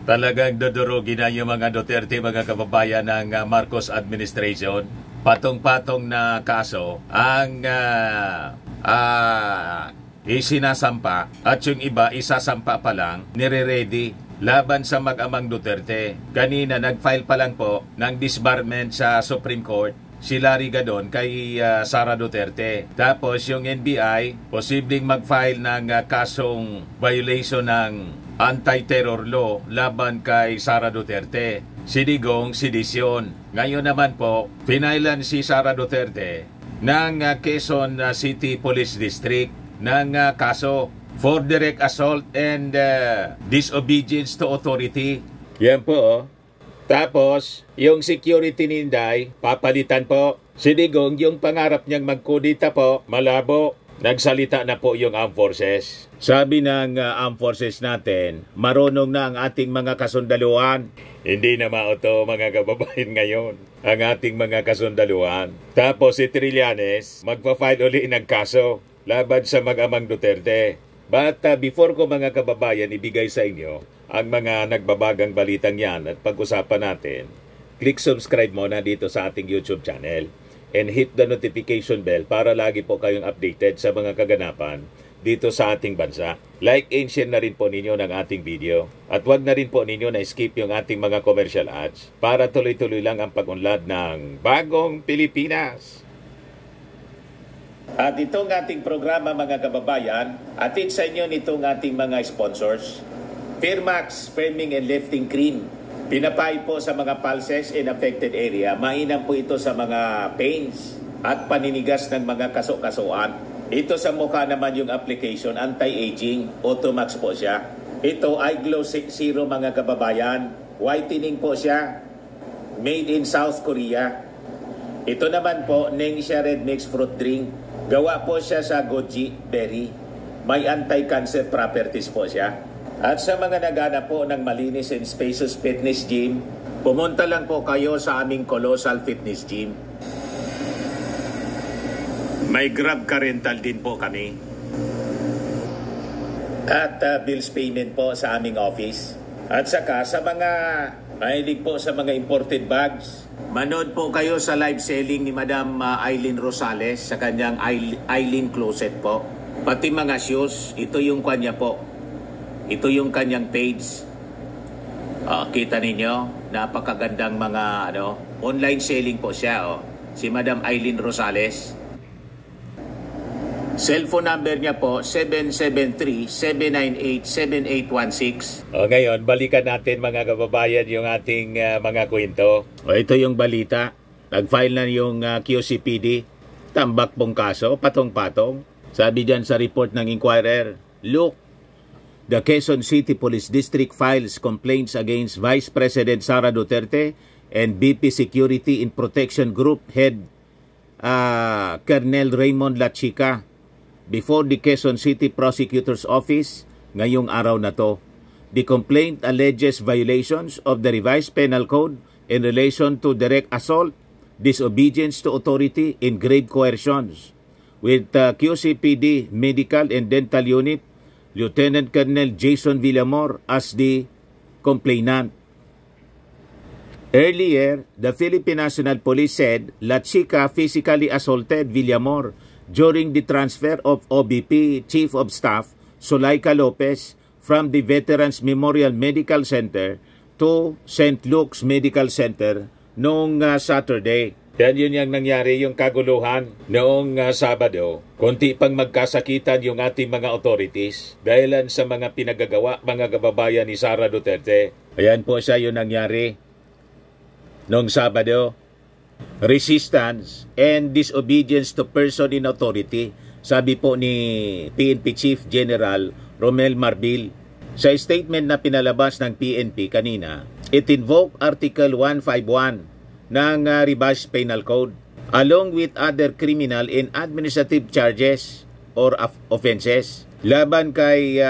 Talagang dudurugin na yung mga Duterte, mga kababayan ng Marcos administration. Patong-patong na kaso ang isinasampa at yung iba isasampa pa lang, nire-ready laban sa mag-amang Duterte. Kanina nag-file pa lang po ng disbarment sa Supreme Court si Larry Gadon kay Sara Duterte. Tapos yung NBI posibleng mag-file ng kasong violation ng anti-terror law laban kay Sara Duterte. Sinigong sedisyon. Ngayon naman po, pinailan si Sara Duterte ng Quezon City Police District ng kaso for direct assault and disobedience to authority. Yan po, oh. Tapos, yung security ni Inday, papalitan po. Sinigong, yung pangarap niyang magkudita po, malabo. Nagsalita na po yung Armed Forces. Sabi ng Armed Forces natin, marunong na ang ating mga kasundaluhan. Hindi na mauto mga kababayan ngayon ang ating mga kasundaluhan. Tapos si Trillanes, magpa-file uli ng kaso laban sa mag-amang Duterte. But before ko mga kababayan ibigay sa inyo ang mga nagbabagang balitang yan at pag-usapan natin, click subscribe muna dito sa ating YouTube channel and hit the notification bell para lagi po kayong updated sa mga kaganapan dito sa ating bansa. Like and share na rin po ninyo ng ating video. At wag na rin po ninyo na skip yung ating mga commercial ads para tuloy-tuloy lang ang pag-unlad ng Bagong Pilipinas. At itong ating programa mga kababayan, atid sa inyo nitong ating mga sponsors. Firmax Firming and Lifting Cream. Pinapay po sa mga pulses in affected area. Mainam po ito sa mga pains at paninigas ng mga kaso-kasuan. Ito sa mukha naman yung application, anti-aging, Automax po siya. Ito ay Glow Zero mga kababayan. Whitening po siya. Made in South Korea. Ito naman po, Nengxia Red Mix Fruit Drink. Gawa po siya sa goji berry. May anti-cancer properties po siya. At sa mga naghanap po ng malinis and spacious fitness gym, pumunta lang po kayo sa aming Colossal Fitness Gym. May Grab car rental din po kami. At bills payment po sa aming office. At saka sa mga mahilig po sa mga imported bags, manood po kayo sa live selling ni Madam Aileen Rosales sa kanyang Aileen Closet po. Pati mga shoes, ito yung kanya po. Ito yung kanyang page. Kita ninyo, napakagandang mga online selling po siya. Si Madam Aileen Rosales. Cellphone number niya po, 773-798-7816. Ngayon, balikan natin mga kababayan yung ating mga kwento. Ito yung balita. Nag-file na yung QCPD. Tambak pong kaso, patong-patong. Sabi dyan sa report ng Inquirer, look, the Quezon City Police District files complaints against Vice President Sara Duterte and BP Security and Protection Group Head Colonel Raymond Lachica before the Quezon City Prosecutor's Office ngayong araw na to. The complaint alleges violations of the revised penal code in relation to direct assault, disobedience to authority, and grave coercions. With QCPD Medical and Dental Unit, Lieutenant Colonel Jason Villamor as the complainant. Earlier, the Philippine National Police said Lachica physically assaulted Villamor during the transfer of OBP Chief of Staff Sulaika Lopez from the Veterans Memorial Medical Center to St. Luke's Medical Center noong Saturday. Yan yun yung nangyari, yung kaguluhan noong Sabado. Konti pang magkasakitan yung ating mga authorities dahilan sa mga pinagagawa mga kababayan ni Sara Duterte. Ayan po siya yung nangyari noong Sabado. Resistance and disobedience to person in authority, sabi po ni PNP Chief General Romel Marbil. Sa statement na pinalabas ng PNP kanina, it invoked Article 151 ng revised penal code along with other criminal and administrative charges or offenses laban kay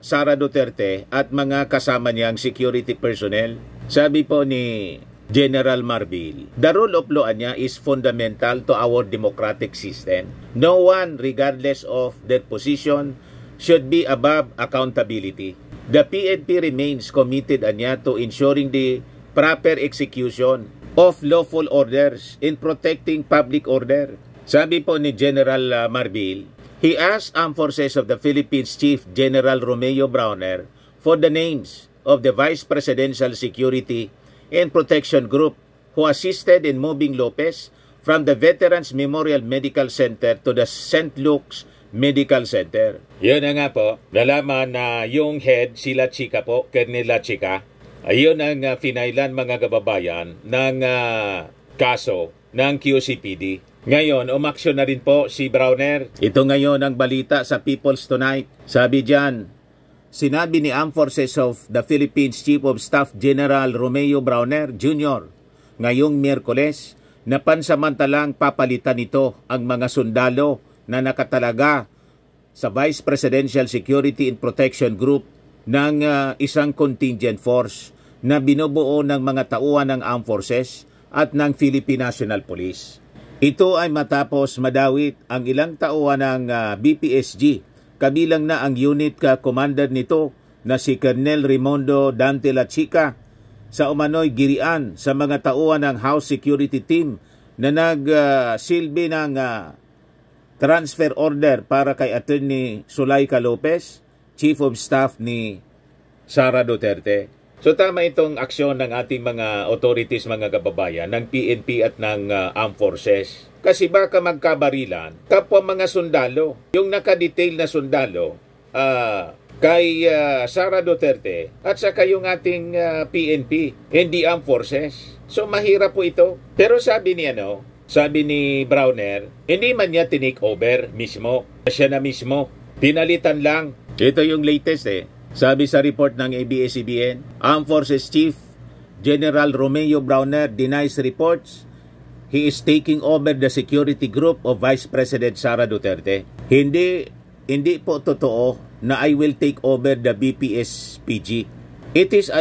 Sara Duterte at mga kasama niyang security personnel. Sabi po ni General Marbil, the rule of law niya is fundamental to our democratic system. No one, regardless of their position, should be above accountability. The PNP remains committed anya to ensuring the proper execution of lawful orders in protecting public order. Sabi po ni General Marbil, he asked Armed Forces of the Philippines Chief General Romeo Browner for the names of the Vice Presidential Security and Protection Group who assisted in moving Lopez from the Veterans Memorial Medical Center to the St. Luke's Medical Center. Yun na nga po, nalaman na yung head, si La Chica po, Colonel La Chica, ayun ang finailan mga kababayan ng kaso ng QCPD. Ngayon, umaksyon na rin po si Browner. Ito ngayon ang balita sa People's Tonight. Sabi diyan, sinabi ni Armed Forces of the Philippines Chief of Staff General Romeo Browner Jr. ngayong Miyerkules na pansamantalang papalitan nito ang mga sundalo na nakatalaga sa Vice Presidential Security and Protection Group ng isang contingent force na binubuo ng mga tauhan ng Armed Forces at ng Philippine National Police. Ito ay matapos madawit ang ilang tauhan ng BPSG, kabilang na ang unit commander nito na si Colonel Raimundo Dante La Chica sa umano'y girian sa mga tauhan ng House Security Team na nagsilbi ng transfer order para kay Attorney Zuleika Lopez, Chief of Staff ni Sara Duterte. So tama itong aksyon ng ating mga authorities, mga kababayan, ng PNP at ng Armed Forces. Kasi baka magkabarilan, kapwa mga sundalo, yung nakadetail na sundalo, kay Sara Duterte at saka yung ating PNP, hindi Armed Forces. So mahirap po ito. Pero sabi ni Browner, hindi man niya tinake over mismo. Siya na mismo. Pinalitan lang. Ito yung latest Sabi sa report ng ABS-CBN, Armed Forces Chief General Romeo Browner denies reports he is taking over the security group of Vice President Sara Duterte. Hindi po totoo na I will take over the BPS-PG. It is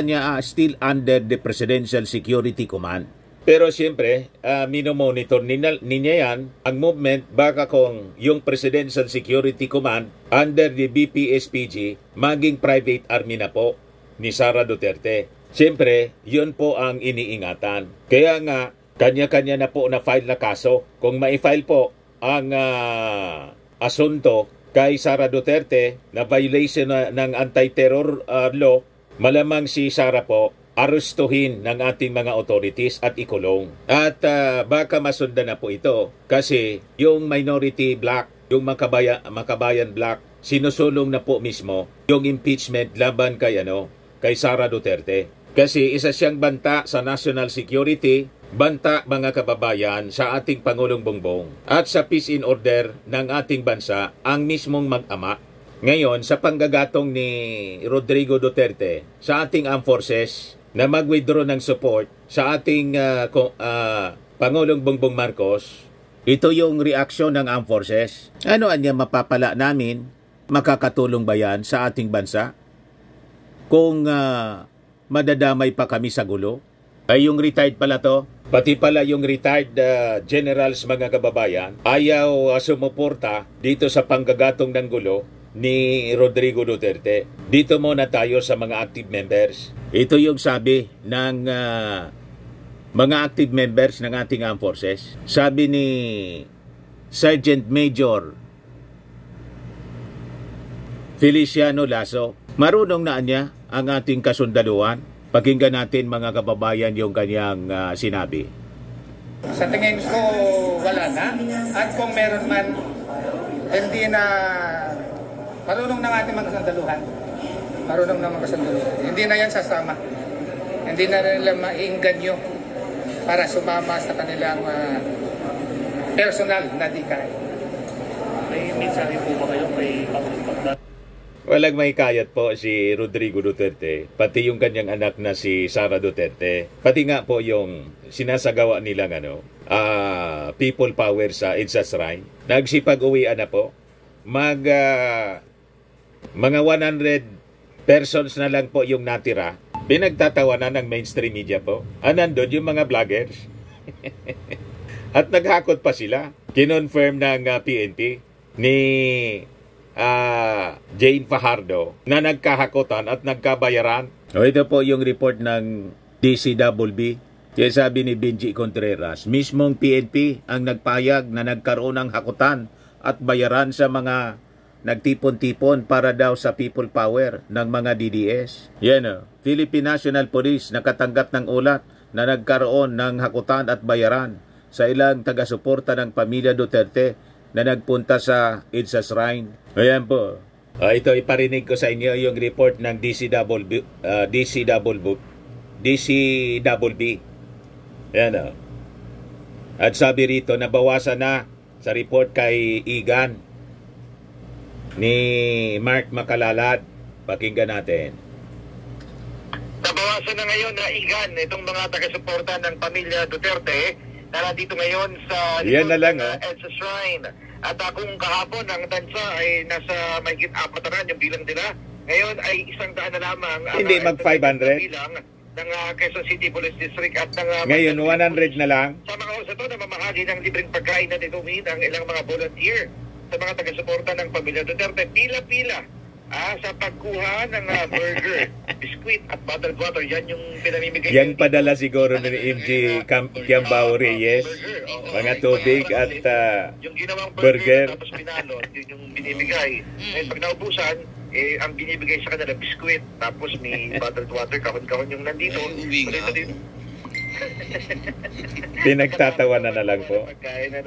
still under the Presidential Security Command. Pero siyempre, minomonitor niya yan, ang movement, baka kung yung Presidential Security Command under the BPS-PG, maging private army na po ni Sara Duterte. Siyempre, yun po ang iniingatan. Kaya nga, kanya-kanya na po na-file na kaso. Kung ma-file po ang asunto kay Sara Duterte na violation ng anti-terror law, malamang si Sara po arestuhin ng ating mga authorities at ikulong. At baka masundan na po ito kasi yung minority black, yung makabayan black, sinusulong na po mismo yung impeachment laban kay Sara Duterte. Kasi isa siyang banta sa national security, banta mga kababayan sa ating Pangulong Bongbong at sa peace and order ng ating bansa ang mismong mag-ama. Ngayon, sa panggagatong ni Rodrigo Duterte sa ating armed forces na mag-withdraw ng support sa ating Pangulong Bongbong Marcos, ito yung reaksyon ng armed forces. Ano anya mapapala namin? Makakatulong ba yan sa ating bansa? Kung madadamay pa kami sa gulo? Ay yung retired pala to. Pati pala yung retired generals, mga kababayan, ayaw sumuporta dito sa panggagatong ng gulo ni Rodrigo Duterte. Dito muna tayo sa mga active members. Ito yung sabi ng mga active members ng ating armed forces. Sabi ni Sergeant Major Feliciano Lasso, marunong na niya ang ating kasundaluhan. Pakinggan natin, mga kababayan, yung kanyang sinabi. Sa tingin ko, wala na. At kung meron man, hindi na marunong ng ating mga kasundaluhan. Marunong ng mga kasundaluhan. Hindi na yan sasama. Hindi na nila maiinganyo para sumama sa kanilang personal na dikay. May mensahe po ba kayo? May pagkakas? Walang may kayat po si Rodrigo Duterte, pati yung kanyang anak na si Sara Duterte, pati nga po yung sinasagawa nilang people power sa EDSA Shrine. Nagsipag-uwian na po. Mga 100 persons na lang po yung natira. Pinagtatawanan ng mainstream media po. Nandun yung mga vloggers. At naghakot pa sila. Kinonfirm ng PNP ni Jane Fajardo na nagkahakutan at nagkabayaran. Ito po yung report ng DCWB. Kaya sabi ni Benji Contreras, mismong PNP ang nagpayag na nagkaroon ng hakutan at bayaran sa mga nagtipon-tipon para daw sa people power ng mga DDS. Yan Philippine National Police nakatanggap ng ulat na nagkaroon ng hakutan at bayaran sa ilang taga-suporta ng pamilya Duterte na nagpunta sa EDSA Shrine. Ayan po. Ito iparinig ko sa inyo yung report ng DCWB. Ayan At sabi rito, nabawasan na sa report kay Igan ni Mark Makalalad. Pakinggan natin. Nabawasan na ngayon na Igan itong mga taga-suporta ng pamilya Duterte na nandito ngayon sa Yan na lang, EDSA Shrine. At kung kahapon ang tansa ay nasa mahigit 400 yung bilang nila, ngayon ay 100 na lamang hindi mag 500 bilang ng Quezon City Police District at ng ngayon 100 na lang. Sa mga oras ito na mamahagi ng libreng pagkain na nitumin ang ilang mga volunteer sa mga taga-suporta ng pamilya Duterte. Pila-pila sa pagkuha ng burger, biskwit at bottled water. Yan yung pinamimigay. Yan padala siguro ni MJ Kiambao Reyes. Mga tubig at yung ginawang burger. Tapos pinalot, yun yung binibigay. Ngayon pag naubusan, ang binibigay sa kanila biskwit, tapos may bottled water, kahon-kahon yung nandito. Pinagtatawanan na lang po. Pagkain na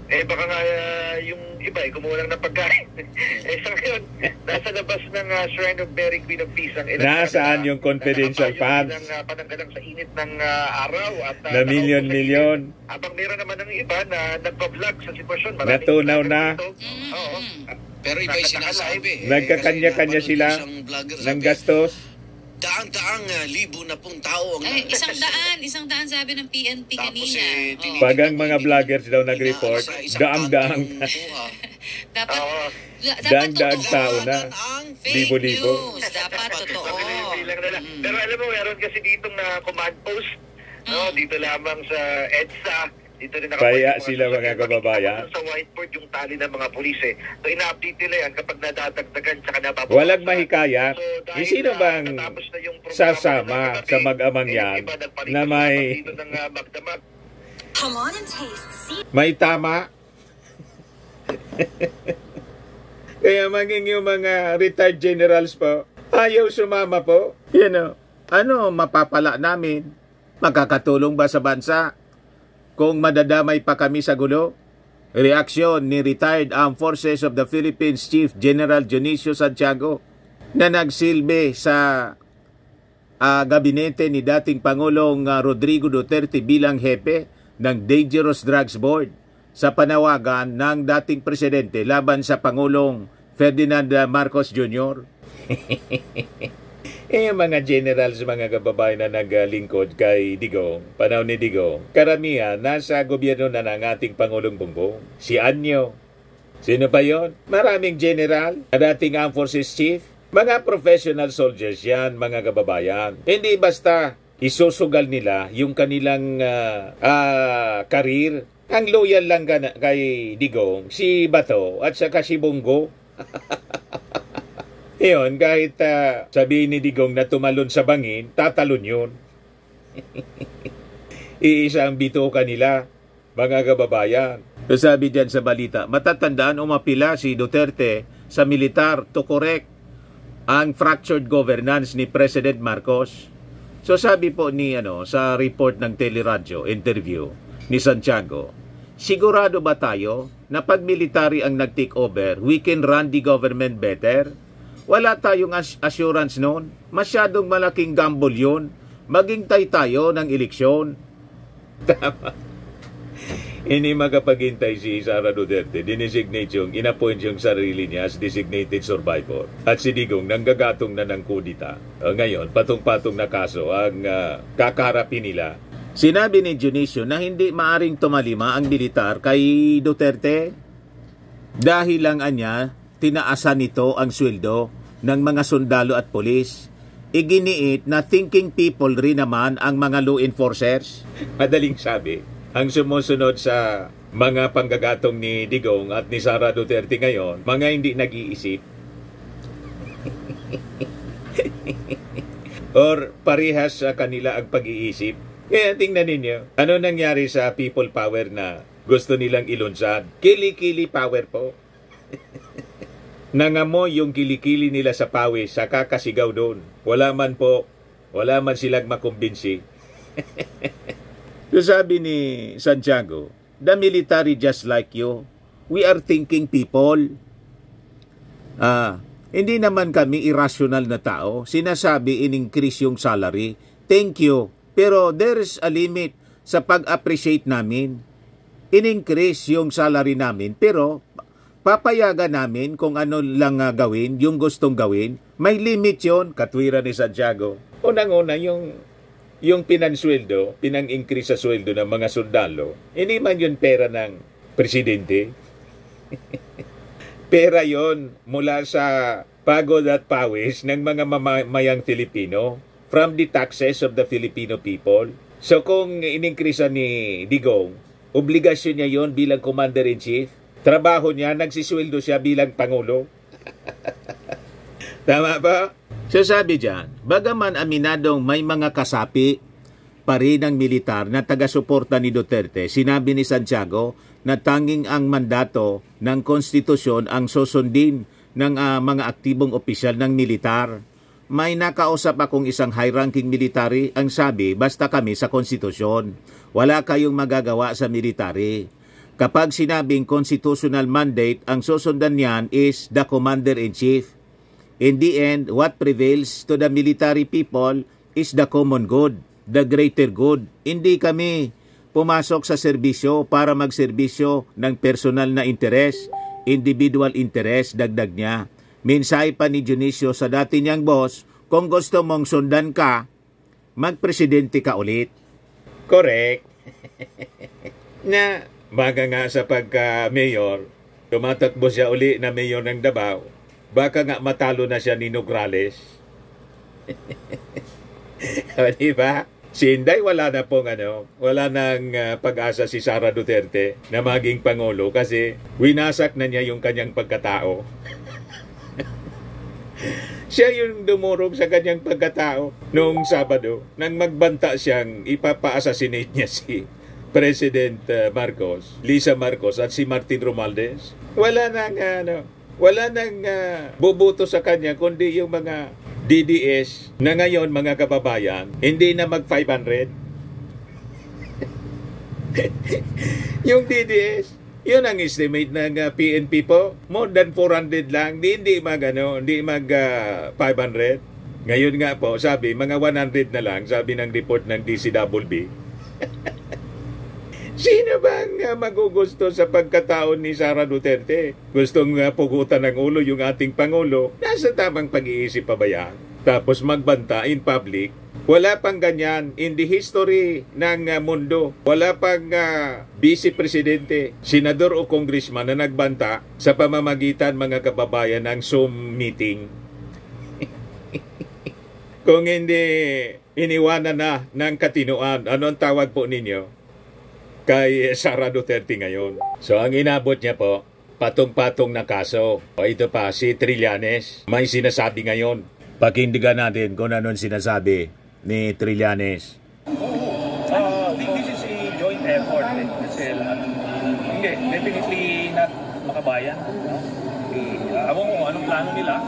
baka nga yung iba kumuha lang ng pagkain. Sa ngayon, nasa labas ng Shrine of Mary Queen of Peace ang nasaan yung confidential funds? Pananggalang sa init ng araw at na milyon-milyon. Habang meron naman ng iba na nagpa-vlog sa sitwasyon. Natunaw na. Pero iba yung sinasabi. Nagkakanya-kanya sila ng gastos. Daang-daang libo na pong tao ang isang daan sabi ng PNP kanina. Pag ang mga vloggers daw nag-report, daang-daang daang-daang tao na. Libo-libo. Dapat totoo. Pero alam mo, meron kasi ditong na command post. Dito lamang sa EDSA. Kaya sila mga kababayan. Sa whiteboard yung tali ng mga pulis So ina-update nila yan kapag nadadagdagan tsaka nababawasan. Walang mahikayat. Sino bang sasama sa mag-amang yan na may tama? Kaya maging yung mga retired generals po, ayaw sumama po. Ano mapapala namin? Makakatulong ba sa bansa? Kung madadamay pa kami sa gulo? Reaksyon ni Retired Armed Forces of the Philippines Chief General Dionisio Santiago na nagsilbi sa gabinete ni dating Pangulong Rodrigo Duterte bilang hepe ng Dangerous Drugs Board sa panawagan ng dating presidente laban sa Pangulong Ferdinand Marcos Jr. Mga generals, mga kababayan na naglingkod kay Digong, panahon ni Digong, karamihan nasa gobyerno na ng ating Pangulong Bongbong. Si Anyo. Sino pa yon? Maraming general, dating Armed Forces Chief. Mga professional soldiers yan, mga kababayan. Hindi basta isusugal nila yung kanilang karir. Ang loyal lang kay Digong, si Bato at saka si Bongo. Iyon, kahit sabihin ni Digong na tumalon sa bangin, tatalon yun. Iisa ang bituka nila, mga kababayan. So sabi dyan sa balita, matatandaan umapila si Duterte sa militar to correct ang fractured governance ni President Marcos. So sabi po ni sa report ng teleradyo, interview ni Santiago, sigurado ba tayo na pag military ang nag-take over, we can run the government better? Wala tayong assurance noon. Masyadong malaking gamble yun. Maghintay tayo ng eleksyon. Tama. Hindi magapaghintay si Sara Duterte. Dinesignate yung, inappoint yung sarili niya as designated survivor. At si Digong nanggagatong na ng kudita. Ngayon, patong-patong na kaso ang kakarapin nila. Sinabi ni Dionisio na hindi maaring tumalima ang militar kay Duterte dahil lang anya tinaasan nito ang sweldo ng mga sundalo at polis. Iginiit na thinking people rin naman ang mga law enforcers. Madaling sabi, ang sumusunod sa mga panggagatong ni Digong at ni Sara Duterte ngayon, mga hindi nag-iisip. Or parehas sa kanila ang pag-iisip. Kaya tingnan ninyo, ano nangyari sa people power na gusto nilang ilunsad? Kili-kili power po. Nangamoy yung kilikili nila sa pawis, sa kakasigaw doon. Wala man silang makumbinsi. So sabi ni Santiago, the military just like you. We are thinking people. Hindi naman kami irrational na tao. Sinasabi in-increase yung salary. Thank you. Pero there's a limit sa pag-appreciate namin. In-increase yung salary namin. Pero papayagan namin kung ano lang gawin, yung gustong gawin. May limit yon, katwiran ni Santiago. Unang-una, yung pinansweldo, pinang-increase sa sweldo ng mga sundalo, hindi man yun pera ng presidente. Pera yon mula sa pagod at pawis ng mga mamayang Filipino from the taxes of the Filipino people. So kung in-increase ni Digong, obligasyon niya yon bilang Commander-in-Chief. Trabaho niya, nagsisweldo siya bilang Pangulo. Tama ba? So sabi dyan, bagaman aminadong may mga kasapi pa rin ng militar na taga-suporta ni Duterte, sinabi ni Santiago na tanging ang mandato ng konstitusyon ang susundin ng mga aktibong opisyal ng militar. May nakausap akong isang high-ranking military, ang sabi, basta kami sa konstitusyon. Wala kayong magagawa sa military. Kapag sinabing constitutional mandate, ang susundan niyan is the Commander-in-Chief. In the end, what prevails to the military people is the common good, the greater good. Hindi kami pumasok sa serbisyo para magserbisyo ng personal na interes, individual interest, dagdag niya. Mensahe pa ni Dionisio sa dati niyang boss, kung gusto mong sundan ka, magpresidente ka ulit. Correct. Na baga nga sa pagka-mayor, tumatakbo siya uli na mayor ng Davao, baka nga matalo na siya ni Nograles. Diba? Si Inday wala na pong wala nang pag-asa si Sara Duterte na maging Pangulo kasi winasak na niya yung kanyang pagkatao. Siya yung dumurog sa kanyang pagkatao noong Sabado nang magbanta siyang ipapa-assassinate niya si President Marcos, Lisa Marcos at si Martin Romualdez. Wala nang boboto sa kanya kundi yung mga DDS na ngayon, mga kababayan, hindi na mag 500. Yung DDS, yun ang estimate ng PNP po. More than 400 lang, hindi mag 500. Ngayon nga po, sabi, mga 100 na lang, sabi ng report ng DCWB. Sino bang magugusto sa pagkataon ni Sara Duterte? Gustong pugutan ng ulo yung ating Pangulo? Nasa tamang pag-iisip pa ba yan? Tapos magbanta in public? Wala pang ganyan in the history ng mundo. Wala pang vice-presidente, senador o congressman na nagbanta sa pamamagitan mga kababayan ng Zoom meeting. Kung hindi iniwanan na ng katinoan, ano ang tawag po ninyo kay Sara Duterte ngayon? So ang inabot niya po, patong-patong na kaso. O ito pa, si Trillanes, may sinasabi ngayon. Pakindigan natin kung anong sinasabi ni Trillanes. This is a joint effort. Kasi, hindi, definitely not makabayan. No? Alam mo anong plano nila,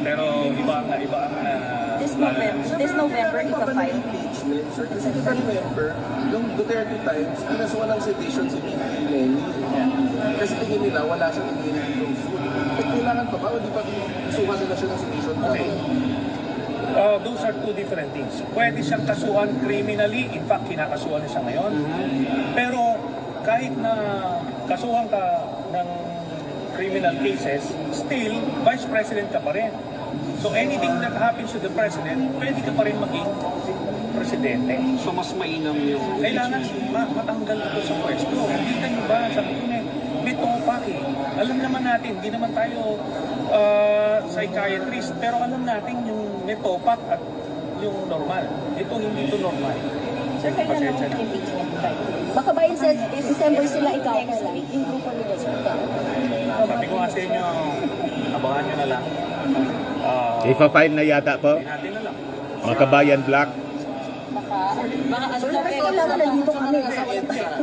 pero iba ang This November is a file. Sir, kasi kita remember, yung Duterte times, pinasuan ng citation si Lenny. Kasi tingin nila, wala siyang immunity from suit. At kailangan pa ba, o di pa pinasuhan nila siya ng citation? Okay. Those are two different things. Pwede siyang kasuhan criminally, in fact, kinakasuhan niya siya ngayon. Pero kahit na kasuhan ka ng criminal cases, still, Vice President ka pa rin. So anything that happens to the President, pwede ka pa rin maging Presidente. So mas mainam yung... Kailangan matanggal ito sa pwesto. Hindi nyo ba? Sabi ko may topak eh. Alam naman natin, hindi naman tayo psychiatrist, pero alam natin yung may topak at yung normal. Ito hindi ito normal. Sir, kailan ang impeachment? Makabayan says, December sila ikaw yung grupo nila. Sabi ko nga sa inyo, abangan nyo na lang. Ipa-file na yata po. Natin na lang. Makabayan Black.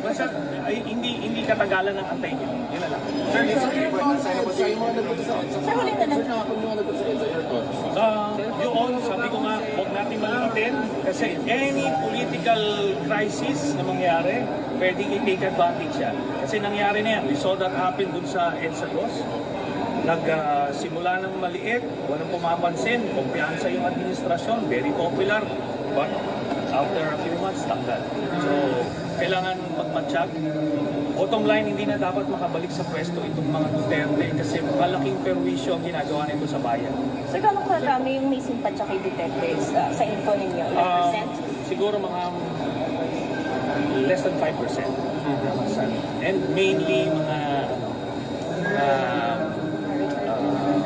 Basta, ay, hindi katagalan ng antay nyo. Yun na lang. Yun, sabi ko nga, huwag natin malimutin kasi any political crisis na mangyari, pwedeng i-take advantage yan. Kasi nangyari na yan. We saw that happen dun sa EDSA 2. Nagsimula ng maliit, walang pumapansin, kumpiyansa yung administrasyon, very popular, but after a few months, tanggal. So, kailangan magmatsyag. Bottom line, hindi na dapat makabalik sa pwesto itong mga Duterte kasi malaking perwisyo ang ginagawa nito sa bayan. Sir, gano'ng karami yung may simpatsya kay Duterte sa info ninyo? Ilang percent? Siguro mga less than 5%. And mainly mga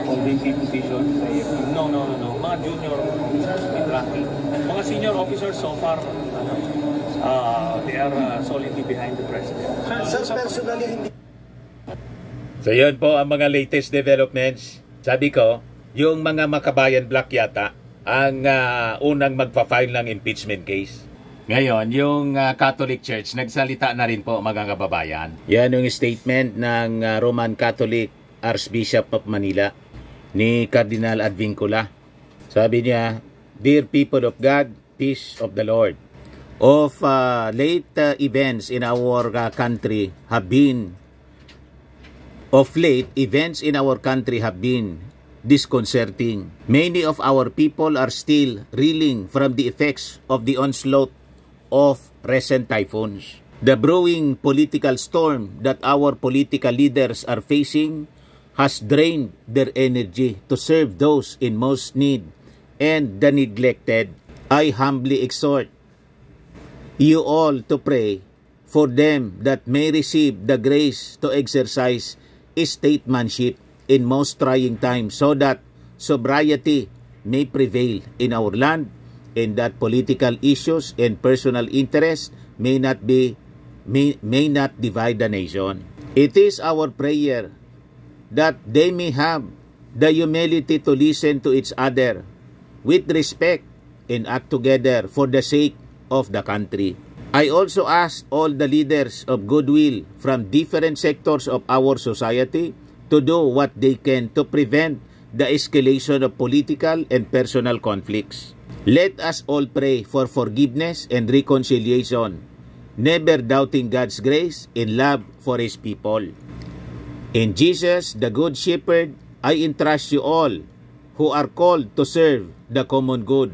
holding positions. No. Mga junior officers with ranking. Mga senior officers so far, they are solidly behind the president. So yun po ang mga latest developments. Sabi ko, yung mga Makabayan Black yata ang unang magpa-file ng impeachment case. Ngayon, yung Catholic Church, nagsalita na rin po mga kababayan. Yan yung statement ng Roman Catholic Archbishop of Manila ni Cardinal Advincula. Sabi niya, "Dear people of God, peace of the Lord. Of late events in our country have been disconcerting. Many of our people are still reeling from the effects of the onslaught of recent typhoons. The brewing political storm that our political leaders are facing has drained their energy to serve those in most need and the neglected. I humbly exhort you all to pray for them that may receive the grace to exercise statesmanship in most trying times so that sobriety may prevail in our land and that political issues and personal interests may not divide the nation. It is our prayer that they may have the humility to listen to each other with respect and act together for the sake of the country. I also ask all the leaders of goodwill from different sectors of our society to do what they can to prevent the escalation of political and personal conflicts. Let us all pray for forgiveness and reconciliation, never doubting God's grace and love for His people. In Jesus, the Good Shepherd, I entrust you all who are called to serve the common good.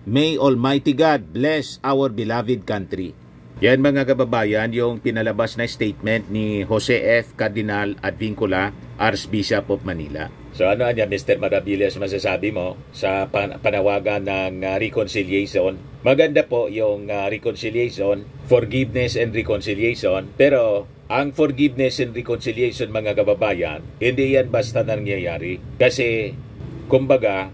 May Almighty God bless our beloved country." Yan mga kababayan, yung pinalabas na statement ni Jose F. Cardinal Advincula, Archbishop of Manila. So ano niya, Mr. Maravillas, masasabi mo sa panawagan ng reconciliation? Maganda po yung reconciliation, forgiveness and reconciliation, pero ang forgiveness and reconciliation mga kababayan, hindi yan basta nangyayari. Kasi, kumbaga,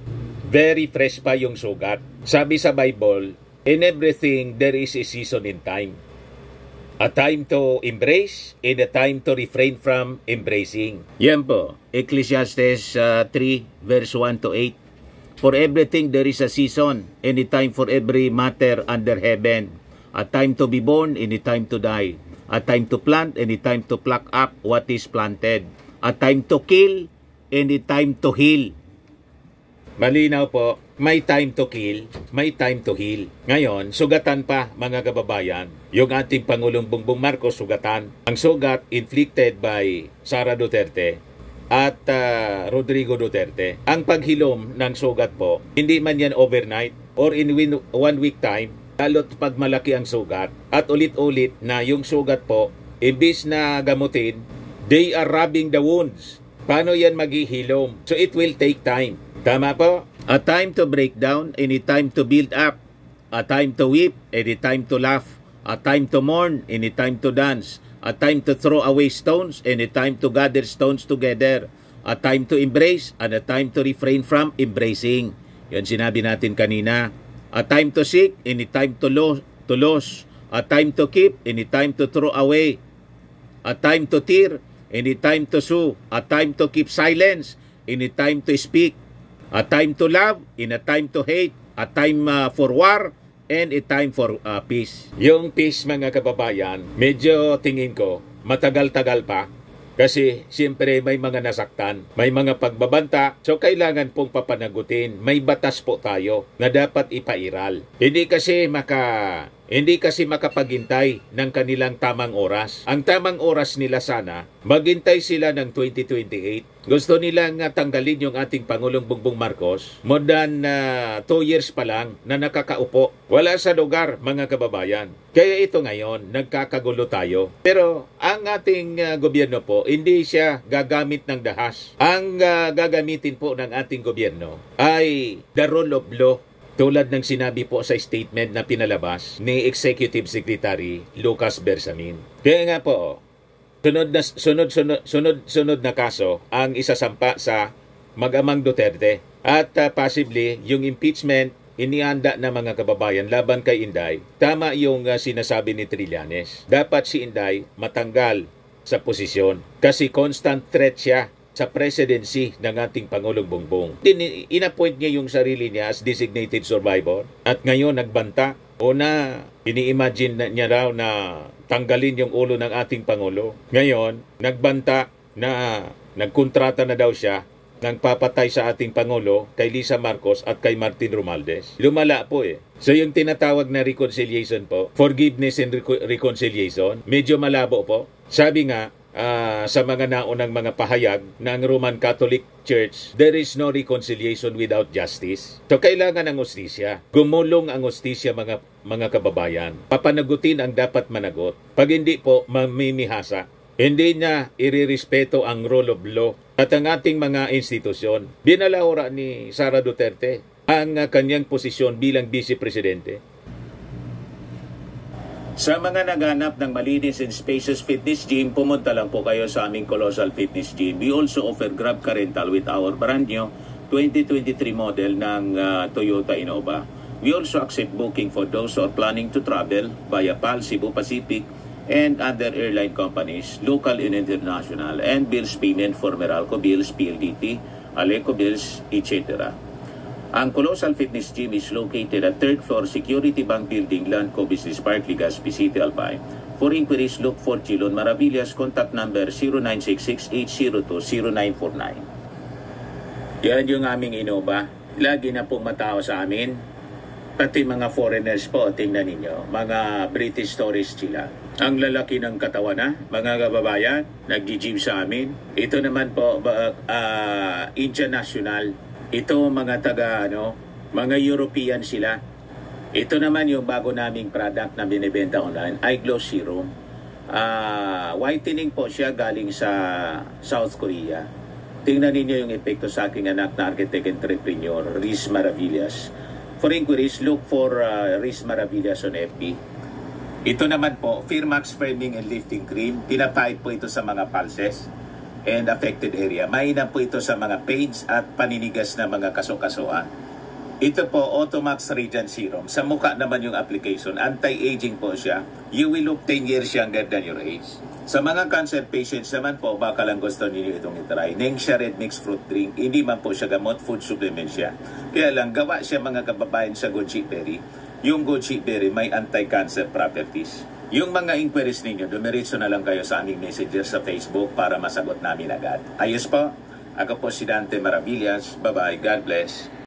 very fresh pa yung sugat. Sabi sa Bible, in everything there is a season in time. A time to embrace and a time to refrain from embracing. Yan po, Ecclesiastes 3 verse 1 to 8. For everything there is a season, and a time for every matter under heaven. A time to be born and a time to die. A time to plant and a time to pluck up what is planted. A time to kill and a time to heal. Malinaw po, may time to kill, may time to heal. Ngayon, sugatan pa mga kababayan. Yung ating Pangulong Bongbong Marcos sugatan. Ang sugat inflicted by Sara Duterte at Rodrigo Duterte. Ang paghilom ng sugat po, hindi man yan overnight or in 1 week time, lalo't pag malaki ang sugat at ulit-ulit na yung sugat po, imbis na gamutin, they are rubbing the wounds. Paano yan maghihilom? So it will take time. Tama po? A time to break down and a time to build up. A time to weep and a time to laugh. A time to mourn and a time to dance. A time to throw away stones and a time to gather stones together. A time to embrace and a time to refrain from embracing. Yan sinabi natin kanina. A time to seek and a time to lose. a time to keep, any time to throw away, a time to tear, any time to sue, a time to keep silence, any time to speak, a time to love, in a time to hate, a time for war, and a time for peace. Yung peace, mga kababayan, medyo tingin ko, matagal-tagal pa. Kasi siyempre may mga nasaktan, may mga pagbabanta, so kailangan pong papanagutin. May batas po tayo na dapat ipairal. Hindi kasi makapaghintay ng kanilang tamang oras. Ang tamang oras nila sana, maghintay sila ng 2028. Gusto nilang tanggalin yung ating Pangulong Bongbong Marcos. More than 2 years pa lang na nakakaupo. Wala sa lugar, mga kababayan. Kaya ito ngayon, nagkakagulo tayo. Pero ang ating gobyerno po, hindi siya gagamit ng dahas. Ang gagamitin po ng ating gobyerno ay the rule of law. Tulad ng sinabi po sa statement na pinalabas ni Executive Secretary Lucas Bersamin. Kaya nga po, sunod na kaso ang isasampa sa mag-amang Duterte. At possibly, yung impeachment, inihanda na mga kababayan laban kay Inday. Tama yung sinasabi ni Trillanes. Dapat si Inday matanggal sa posisyon kasi constant threat siya sa presidency ng ating Pangulong Bongbong. Inappoint niya yung sarili niya as designated survivor at ngayon nagbanta o na ini-imagine niya raw na tanggalin yung ulo ng ating Pangulo. Ngayon, nagbanta na nagkontrata na daw siya ng papatay sa ating Pangulo kay Lisa Marcos at kay Martin Romualdez. Lumala po eh. So yung tinatawag na reconciliation po, forgiveness and reconciliation, medyo malabo po. Sabi nga, sa mga naunang mga pahayag ng Roman Catholic Church, there is no reconciliation without justice. So kailangan ng hustisya. Gumulong ang hustisya, mga kababayan. Papanagutin ang dapat managot. Pag hindi po, mamimihasa. Hindi niya irirespeto ang rule of law at ang ating mga institusyon. Binalahura ni Sara Duterte ang kanyang posisyon bilang Vice Presidente. Sa mga naghanap ng malinis and spacious fitness gym, pumunta lang po kayo sa aming Colossal Fitness Gym. We also offer Grab Car Rental with our brand new 2023 model ng Toyota Innova. We also accept booking for those who are planning to travel via PAL, Cebu Pacific, and other airline companies, local and international, and bills payment for Meralco Bills, PLDT, Aleco Bills, etc. Ang Colossal Fitness Gym is located at 3rd floor Security Bank Building, Landco Business Park, Legazpi City, Albay. For inquiries, look for Chilon Maravillas. Contact number 0966-802-0949. Yan yung aming Innova. Lagi na pong matao sa amin. Pati mga foreigners po, tingnan ninyo. Mga British tourists sila. Ang lalaki ng katawan na, mga kababayan, nag-gym sa amin. Ito naman po, Indian National. Ito mga mga European sila. Ito naman yung bago naming product na binibenta online, Eye Glow Serum. Whitening po siya galing sa South Korea. Tingnan ninyo yung epekto sa aking anak na architect entrepreneur, Riz Maravillas. For inquiries, look for Riz Maravillas on FB. Ito naman po, Firmax Firming and Lifting Cream. Pinapahid po ito sa mga pulses and affected area. Mainam po ito sa mga pains at paninigas na mga kaso-kasuan. Ito po, Automax Radiant Serum. Sa mukha naman yung application. Anti-aging po siya. You will look 10 years younger than your age. Sa mga cancer patients naman po, baka lang gusto niyo itong itry. Nengxia Red Mixed Fruit Drink. Hindi man po siya gamot, food supplement siya. Kaya lang, gawa siya mga kababayan sa goji berry. Yung goji berry may anti-cancer properties. Yung mga inquiries ninyo, dumiretso na lang kayo sa aming messenger sa Facebook para masagot namin agad. Ayos po, ako po si Dante Maravillas. Bye-bye. God bless.